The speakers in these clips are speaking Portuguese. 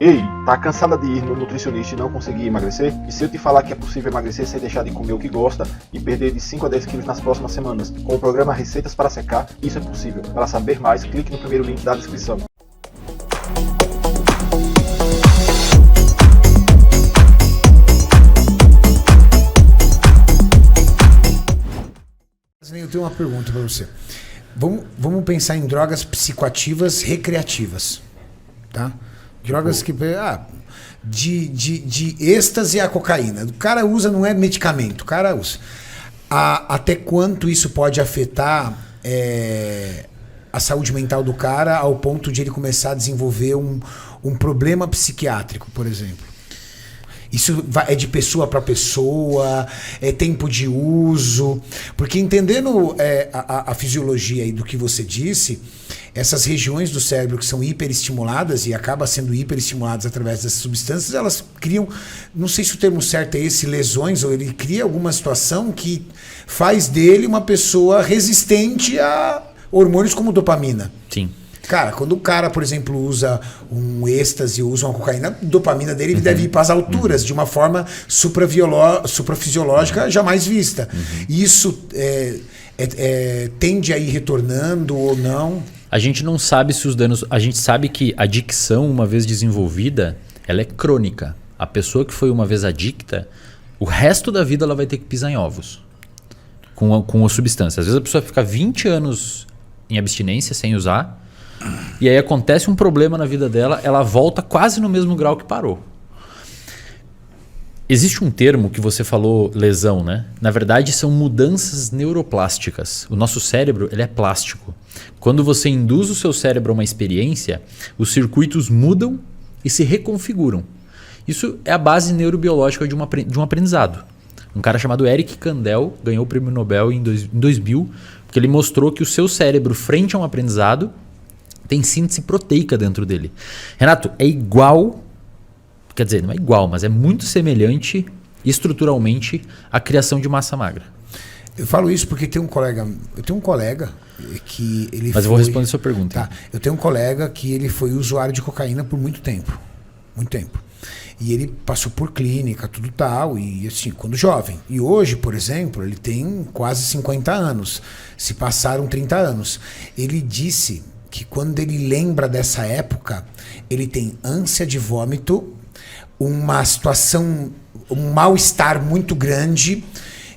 Ei, tá cansada de ir no nutricionista e não conseguir emagrecer? E se eu te falar que é possível emagrecer sem deixar de comer o que gosta e perder de 5 a 10 quilos nas próximas semanas? Com o programa Receitas para Secar, isso é possível. Para saber mais, clique no primeiro link da descrição. Eu tenho uma pergunta para você. Vamos pensar em drogas psicoativas recreativas, tá? Drogas que de êxtase a cocaína. O cara usa, não é medicamento, o cara usa. Até quanto isso pode afetar a saúde mental do cara ao ponto de ele começar a desenvolver um problema psiquiátrico, por exemplo? Isso é de pessoa para pessoa, é tempo de uso. Porque entendendo a fisiologia aí do que você disse, essas regiões do cérebro que são hiperestimuladas e acabam sendo hiperestimuladas através dessas substâncias, elas criam, não sei se o termo certo é esse, lesões, ou ele cria alguma situação que faz dele uma pessoa resistente a hormônios como dopamina. Sim. Cara, quando o cara, por exemplo, usa um êxtase, usa uma cocaína, a dopamina dele deve ir para as alturas de uma forma suprafisiológica jamais vista. E isso tende a ir retornando ou não? A gente não sabe se os danos... A gente sabe que a adicção, uma vez desenvolvida, ela é crônica. A pessoa que foi uma vez adicta, o resto da vida ela vai ter que pisar em ovos com a substância. Às vezes a pessoa fica 20 anos em abstinência, sem usar, e aí acontece um problema na vida dela, ela volta quase no mesmo grau que parou. Existe um termo que você falou, lesão, né? Na verdade, são mudanças neuroplásticas. O nosso cérebro, ele é plástico. Quando você induz o seu cérebro a uma experiência, os circuitos mudam e se reconfiguram. Isso é a base neurobiológica de um aprendizado. Um cara chamado Eric Kandel ganhou o prêmio Nobel em 2000, porque ele mostrou que o seu cérebro, frente a um aprendizado, tem síntese proteica dentro dele. Renato, é igual, quer dizer, não é igual, mas é muito semelhante estruturalmente à criação de massa magra. Eu falo isso porque eu tenho um colega que ele Mas eu vou responder a sua pergunta. Tá, eu tenho um colega que ele foi usuário de cocaína por muito tempo. Muito tempo. E ele passou por clínica, tudo tal, e assim, quando jovem. E hoje, por exemplo, ele tem quase 50 anos. Se passaram 30 anos. Ele disse que quando ele lembra dessa época, ele tem ânsia de vômito, uma situação, um mal-estar muito grande.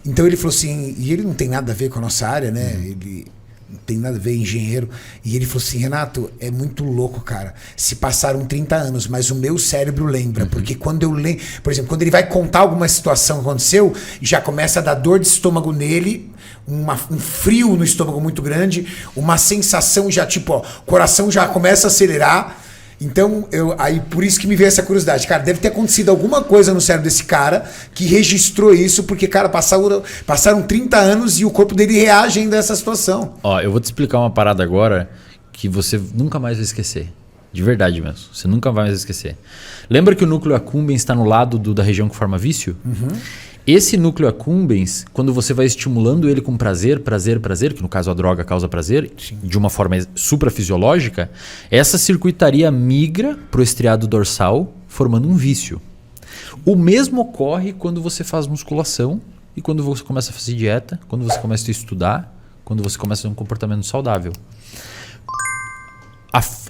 Então ele falou assim, e ele não tem nada a ver com a nossa área, né? Ele não tem nada a ver, engenheiro. E ele falou assim, Renato, é muito louco, cara. Se passaram 30 anos, mas o meu cérebro lembra. Porque quando eu lembro, por exemplo, quando ele vai contar alguma situação que aconteceu, já começa a dar dor de estômago nele, um frio no estômago muito grande, uma sensação já tipo, ó, o coração já começa a acelerar. Então, aí por isso que me veio essa curiosidade. Cara, deve ter acontecido alguma coisa no cérebro desse cara que registrou isso, porque, cara, passaram 30 anos e o corpo dele reage ainda a essa situação. Ó, eu vou te explicar uma parada agora que você nunca mais vai esquecer. De verdade mesmo. Você nunca vai mais esquecer. Lembra que o núcleo accumbens está no lado da região que forma vício? Esse núcleo accumbens, quando você vai estimulando ele com prazer, que no caso a droga causa prazer, de uma forma suprafisiológica, essa circuitaria migra para o estriado dorsal, formando um vício. O mesmo ocorre quando você faz musculação e quando você começa a fazer dieta, quando você começa a estudar, quando você começa a ter um comportamento saudável.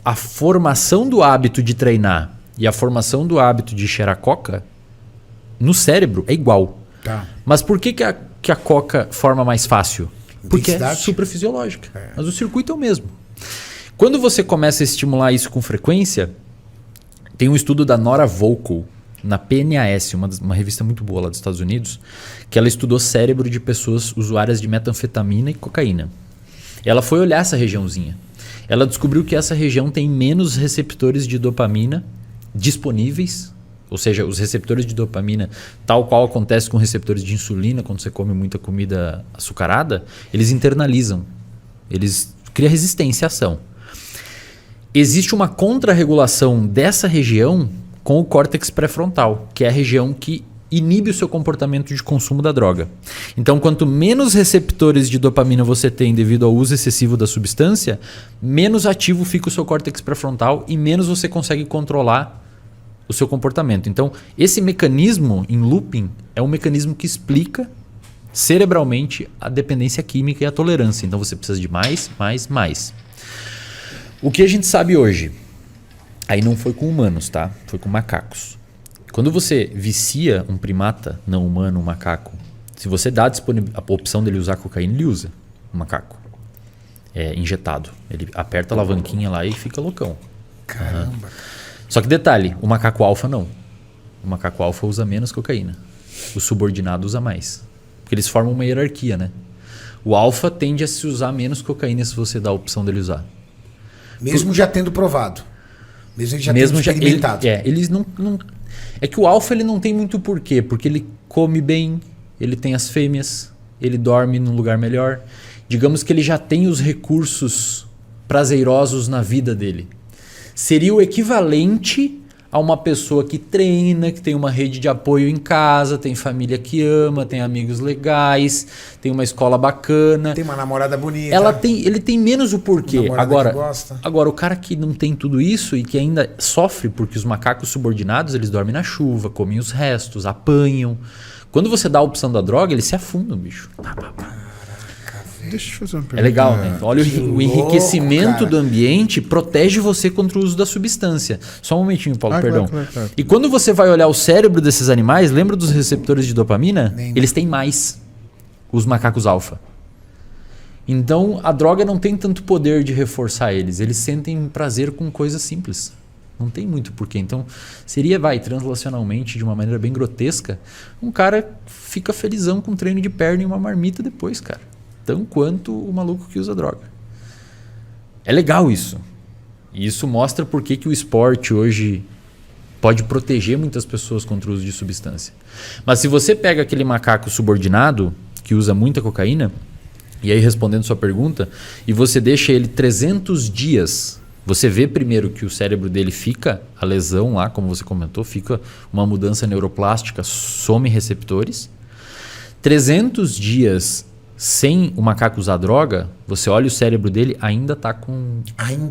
A formação do hábito de treinar e a formação do hábito de cheirar coca no cérebro é igual. Tá. Mas por que a coca forma mais fácil? Porque é suprafisiológica. Mas o circuito é o mesmo. Quando você começa a estimular isso com frequência, tem um estudo da Nora Volkow, na PNAS, uma revista muito boa lá dos Estados Unidos, que ela estudou cérebro de pessoas usuárias de metanfetamina e cocaína. Ela foi olhar essa regiãozinha. Ela descobriu que essa região tem menos receptores de dopamina disponíveis. Ou seja, os receptores de dopamina, tal qual acontece com receptores de insulina, quando você come muita comida açucarada, eles internalizam. Eles criam resistência à ação. Existe uma contrarregulação dessa região com o córtex pré-frontal, que é a região que inibe o seu comportamento de consumo da droga. Então, quanto menos receptores de dopamina você tem devido ao uso excessivo da substância, menos ativo fica o seu córtex pré-frontal e menos você consegue controlar o seu comportamento. Então, esse mecanismo em looping é um mecanismo que explica cerebralmente a dependência química e a tolerância. Então, você precisa de mais, mais, mais. O que a gente sabe hoje, aí não foi com humanos, tá? Foi com macacos. Quando você vicia um primata não humano, um macaco, se você dá a opção dele usar cocaína, ele usa um macaco. É injetado. Ele aperta a alavanquinha lá e fica loucão. Caramba. Só que detalhe, o macaco alfa não. O macaco alfa usa menos cocaína. O subordinado usa mais. Porque eles formam uma hierarquia, né? O alfa tende a se usar menos cocaína se você dá a opção dele usar. Mesmo já tendo provado. Mesmo ele já tendo experimentado. Eles não... É que o alfa ele não tem muito porquê. Porque ele come bem, ele tem as fêmeas, ele dorme num lugar melhor. Digamos que ele já tem os recursos prazerosos na vida dele. Seria o equivalente a uma pessoa que treina, que tem uma rede de apoio em casa, tem família que ama, tem amigos legais, tem uma escola bacana. Tem uma namorada bonita. Ele tem menos o porquê. Agora, o cara que não tem tudo isso e que ainda sofre porque os macacos subordinados eles dormem na chuva, comem os restos, apanham. Quando você dá a opção da droga, eles se afundam, bicho. Deixa eu fazer uma pergunta. É legal, né? Então, olha, o enriquecimento do ambiente protege você contra o uso da substância. Só um momentinho, Paulo, perdão. Claro. E quando você vai olhar o cérebro desses animais, lembra dos receptores de dopamina? Eles têm mais, os macacos alfa. Então, a droga não tem tanto poder de reforçar eles. Eles sentem prazer com coisas simples. Não tem muito porquê. Então, seria, translacionalmente, de uma maneira bem grotesca, um cara fica felizão com um treino de perna e uma marmita depois, cara. Tão quanto o maluco que usa droga. É legal isso. E isso mostra por que o esporte hoje pode proteger muitas pessoas contra o uso de substância. Mas se você pega aquele macaco subordinado, que usa muita cocaína, e aí respondendo sua pergunta, e você deixa ele 300 dias, você vê primeiro que o cérebro dele fica, a lesão lá, como você comentou, fica uma mudança neuroplástica, some receptores. 300 dias sem o macaco usar droga, você olha o cérebro dele, ainda tá com...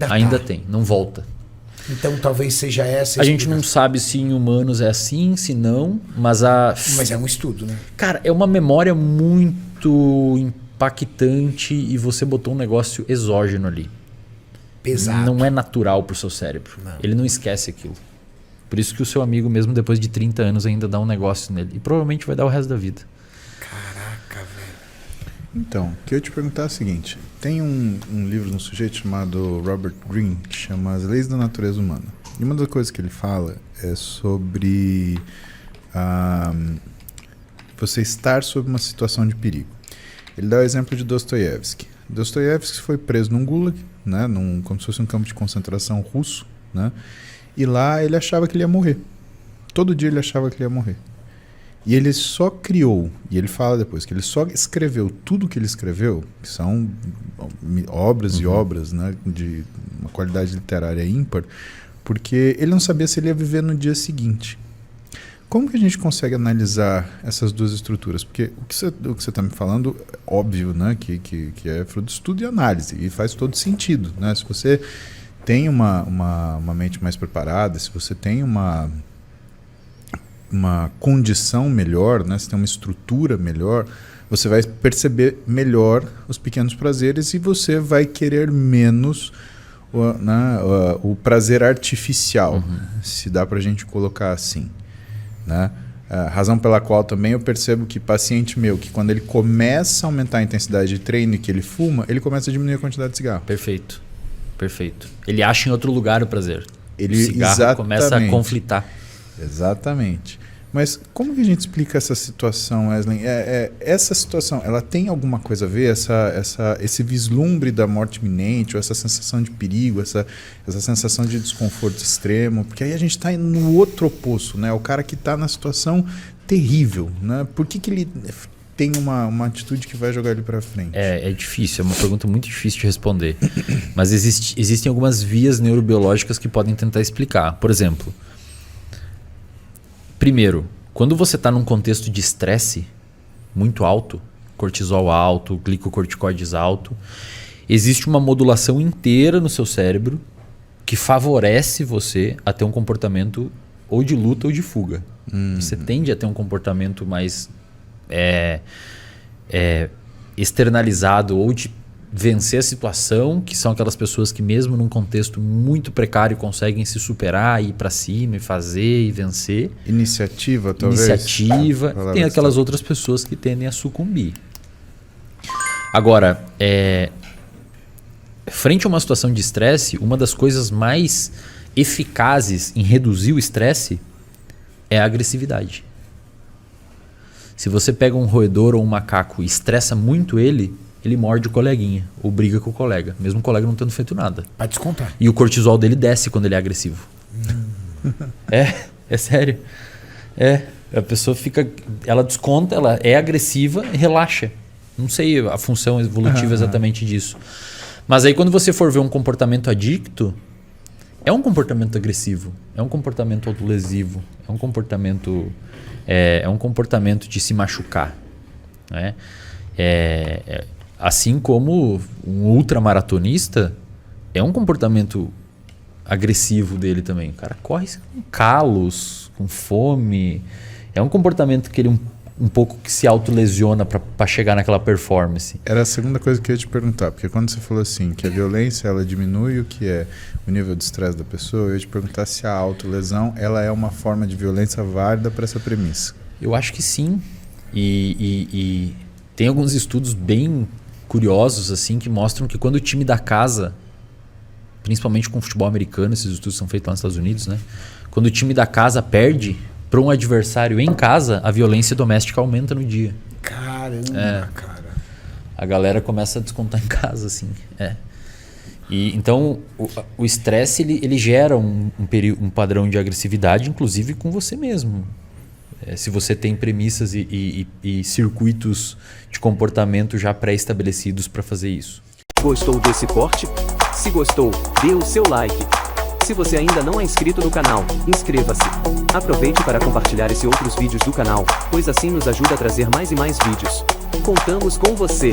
Ainda tem, não volta. Então talvez seja essa... A gente não sabe se em humanos é assim, se não, mas Mas é um estudo, né? Cara, é uma memória muito impactante e você botou um negócio exógeno ali. Pesado. Não é natural pro seu cérebro. Não. Ele não esquece aquilo. Por isso que o seu amigo, mesmo depois de 30 anos, ainda dá um negócio nele. E provavelmente vai dar o resto da vida. Caraca, velho. Então, o que eu ia te perguntar é o seguinte. Tem um livro de um sujeito chamado Robert Greene, que chama As Leis da Natureza Humana. E uma das coisas que ele fala é sobre você estar sob uma situação de perigo. Ele dá o exemplo de Dostoiévski. Dostoiévski foi preso num gulag, né, como se fosse um campo de concentração russo, né, e lá ele achava que ele ia morrer. Todo dia ele achava que ele ia morrer. E ele só criou, e ele fala depois, que ele só escreveu tudo que ele escreveu, que são obras e obras, né, de uma qualidade literária ímpar, porque ele não sabia se ele ia viver no dia seguinte. Como que a gente consegue analisar essas duas estruturas? Porque o que você está me falando, óbvio, né, que é fruto de estudo e análise, e faz todo sentido, né? Se você tem uma mente mais preparada, se você tem uma condição melhor, né, se tem uma estrutura melhor, você vai perceber melhor os pequenos prazeres e você vai querer menos o prazer artificial, se dá para a gente colocar assim. Né? A razão pela qual também eu percebo que paciente meu, que quando ele começa a aumentar a intensidade de treino e que ele fuma, ele começa a diminuir a quantidade de cigarro. Perfeito. Ele acha em outro lugar o prazer. O cigarro começa a conflitar. Exatamente. Mas como que a gente explica essa situação, Wesley? Essa situação, ela tem alguma coisa a ver? Esse vislumbre da morte iminente, ou essa sensação de perigo, essa sensação de desconforto extremo? Porque aí a gente está no outro oposto, né? O cara que está na situação terrível, né? Por que ele tem uma atitude que vai jogar ele para frente? É difícil, é uma pergunta muito difícil de responder. Mas existem algumas vias neurobiológicas que podem tentar explicar. Por exemplo... Primeiro, quando você está num contexto de estresse muito alto, cortisol alto, glicocorticoides alto, existe uma modulação inteira no seu cérebro que favorece você a ter um comportamento ou de luta ou de fuga. Você tende a ter um comportamento mais externalizado ou de vencer a situação, que são aquelas pessoas que mesmo num contexto muito precário conseguem se superar, ir para cima e fazer e vencer. Iniciativa, talvez. Iniciativa. Tem aquelas outras pessoas que tendem a sucumbir. Agora, frente a uma situação de estresse, uma das coisas mais eficazes em reduzir o estresse é a agressividade. Se você pega um roedor ou um macaco e estressa muito ele morde o coleguinha ou briga com o colega, mesmo o colega não tendo feito nada. Vai descontar. E o cortisol dele desce quando ele é agressivo. É sério. A pessoa ela desconta, ela é agressiva e relaxa. Não sei a função evolutiva exatamente disso. Mas aí quando você for ver um comportamento adicto, é um comportamento agressivo, é um comportamento autolesivo, é um comportamento de se machucar, né? Assim como um ultramaratonista, é um comportamento agressivo dele também. O cara corre com calos, com fome. É um comportamento que ele um pouco que se autolesiona para chegar naquela performance. Era a segunda coisa que eu ia te perguntar, porque quando você falou assim, que a violência ela diminui o que é o nível de estresse da pessoa, eu ia te perguntar se a autolesão ela é uma forma de violência válida para essa premissa. Eu acho que sim. E tem alguns estudos bem curiosos assim que mostram que quando o time da casa, principalmente com o futebol americano, esses estudos são feitos lá nos Estados Unidos, né? Quando o time da casa perde para um adversário em casa, a violência doméstica aumenta no dia. Caramba, cara. A galera começa a descontar em casa, assim. E então o estresse ele gera um padrão de agressividade, inclusive com você mesmo. Se você tem premissas e circuitos de comportamento já pré-estabelecidos para fazer isso. Gostou desse corte? Se gostou, dê o seu like. Se você ainda não é inscrito no canal, inscreva-se. Aproveite para compartilhar esse e outros vídeos do canal, pois assim nos ajuda a trazer mais e mais vídeos. Contamos com você!